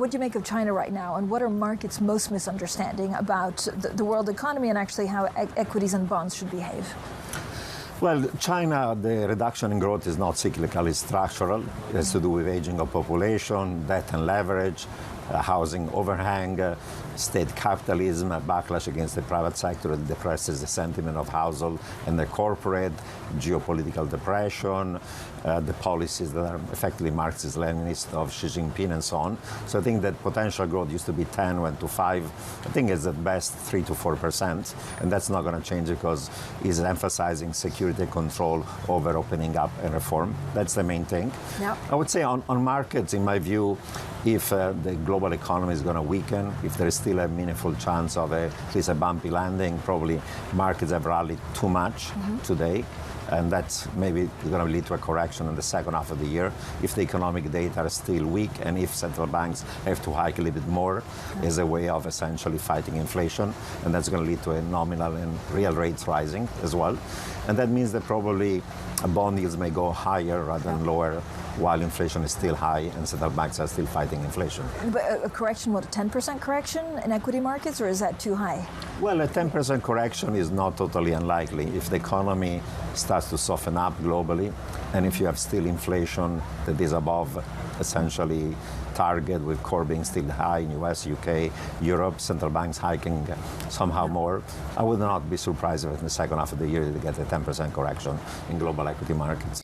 what do you make of China right now, and what are markets most misunderstanding about the world economy and actually how equities and bonds should behave? Well, China, the reduction in growth is not cyclical, it's structural. It has to do with aging of population, debt and leverage, housing overhang, state capitalism, a backlash against the private sector that depresses the sentiment of household and the corporate, geopolitical depression, the policies that are effectively Marxist-Leninist of Xi Jinping and so on. So I think that potential growth used to be 10, went to 5. I think it's at best 3 to 4%, and that's not going to change because it's emphasizing security control over opening up and reform. That's the main thing. Yep. I would say on markets, in my view, if the global economy is going to weaken, if there is still a meaningful chance of at least a bumpy landing, probably markets have rallied too much today. And that's maybe going to lead to a correction in the second half of the year if the economic data are still weak and if central banks have to hike a little bit more as a way of essentially fighting inflation. And that's going to lead to a nominal and real rates rising as well. And that means that probably bond yields may go higher rather than lower while inflation is still high and central banks are still fighting inflation. But a correction, what, a 10% correction in equity markets, or is that too high? Well, a 10% correction is not totally unlikely. If the economy starts to soften up globally, and if you have still inflation that is above essentially target, with core being still high in US, UK, Europe, central banks hiking somehow more, I would not be surprised if in the second half of the year you get a 10% correction in global equity markets.